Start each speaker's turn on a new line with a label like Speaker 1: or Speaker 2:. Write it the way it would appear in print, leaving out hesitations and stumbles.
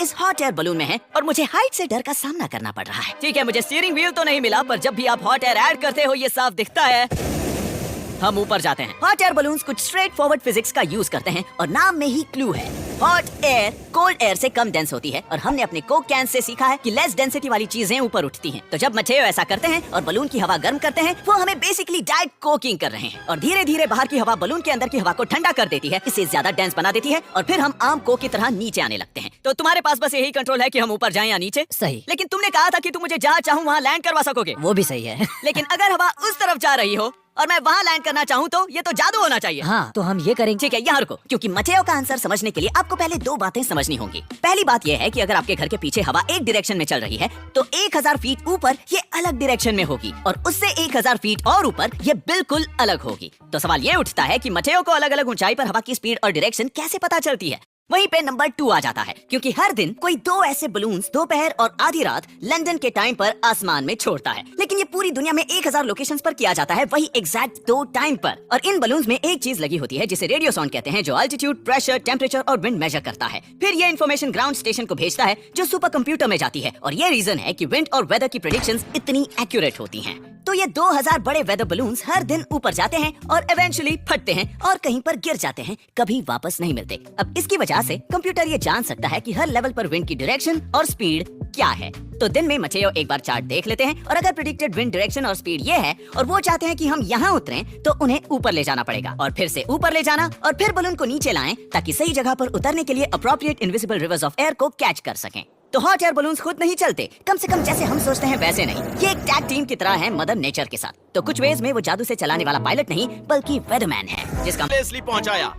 Speaker 1: इस hot air balloon में है और मुझे हाइट से डर का सामना करना पड़ रहा है। ठीक है, मुझे स्टीयरिंग व्हील तो नहीं मिला, पर जब भी आप हॉट एयर ऐड करते हो ये साफ दिखता है। हम ऊपर जाते हैं। हॉट एयर बलून्स कुछ स्ट्रेट फॉरवर्ड फिजिक्स का यूज करते हैं और नाम में ही क्लू है। हॉट एयर कोल्ड एयर से कम डेंस होती है और हमने अपने कोक कैन से सीखा है कि लेस डेंसिटी वाली चीजें ऊपर उठती हैं। तो जब मचेयो ऐसा करते हैं और बलून की हवा गर्म करते हैं, वो हमें बेसिकली डायरेक्ट कोकिंग कर रहे हैं और धीरे धीरे बाहर की हवा बलून के अंदर की हवा को ठंडा कर देती है, इसे ज्यादा डेंस बना देती है और फिर हम आम कोक की तरह नीचे आने लगते हैं। तो तुम्हारे पास बस यही कंट्रोल है कि हम ऊपर जाएं या नीचे।
Speaker 2: सही।
Speaker 1: लेकिन तुमने कहा था कि तुम मुझे जहाँ चाहूँ वहाँ लैंड करवा सकोगे।
Speaker 2: वो भी सही है।
Speaker 1: लेकिन अगर हवा उस तरफ जा रही हो और मैं वहाँ लैंड करना चाहूँ तो ये तो जादू होना चाहिए।
Speaker 2: हाँ, तो हम ये करेंगे।
Speaker 1: ठीक है, यहाँ रुको, क्योंकि मचेयो का आंसर समझने के लिए आपको पहले दो बातें समझनी होंगी। पहली बात यह है कि अगर आपके घर के पीछे हवा एक डायरेक्शन में चल रही है तो 1000 फीट ऊपर ये अलग डायरेक्शन में होगी और उससे 1000 फीट और ऊपर ये बिल्कुल अलग होगी। तो सवाल ये उठता है कि मचेयो को अलग अलग ऊंचाई पर हवा की स्पीड और डायरेक्शन कैसे पता चलती है। वहीं पे नंबर 2 आ जाता है, क्योंकि हर दिन कोई 2 ऐसे बलून्स दोपहर और आधी रात लंदन के टाइम पर आसमान में छोड़ता है। लेकिन ये पूरी दुनिया में 1000 लोकेशंस पर किया जाता है, वही एग्जैक्ट 2 टाइम पर। और इन बलून्स में एक चीज लगी होती है जिसे रेडियो साउंड कहते हैं, जो अल्टीट्यूड, प्रेशर, टेम्परेचर और विंड मेजर करता है। फिर ये इन्फॉर्मेशन ग्राउंड स्टेशन को भेजता है जो सुपर कंप्यूटर में जाती है और ये रीजन है कि विंड और वेदर की प्रेडिक्शंस इतनी एक्यूरेट होती हैं। तो ये 2000 बड़े वेदर बलून्स हर दिन ऊपर जाते हैं और इवेंचुअली फटते हैं और कहीं पर गिर जाते हैं, कभी वापस नहीं मिलते। अब इसकी वजह से कंप्यूटर ये जान सकता है कि हर लेवल पर विंड की डायरेक्शन और स्पीड क्या है। तो दिन में मचेयो एक बार चार्ट देख लेते हैं और अगर प्रेडिक्टेड विंड डायरेक्शन और स्पीड ये है और वो चाहते हैं कि हम यहाँ उतरें, तो उन्हें ऊपर ले जाना पड़ेगा और फिर से ऊपर ले जाना और फिर बलून को नीचे लाएं ताकि सही जगह पर उतरने के लिए appropriate invisible reverse of air को कैच कर सकें। तो हॉट एयर बलून्स खुद नहीं चलते, कम से कम जैसे हम सोचते हैं वैसे नहीं। ये एक टैग टीम की तरह है मदर नेचर के साथ। तो कुछ वेज में वो जादू से चलाने वाला पायलट नहीं बल्कि वेदरमैन है, जिसका
Speaker 3: इसलिए पहुंचाया।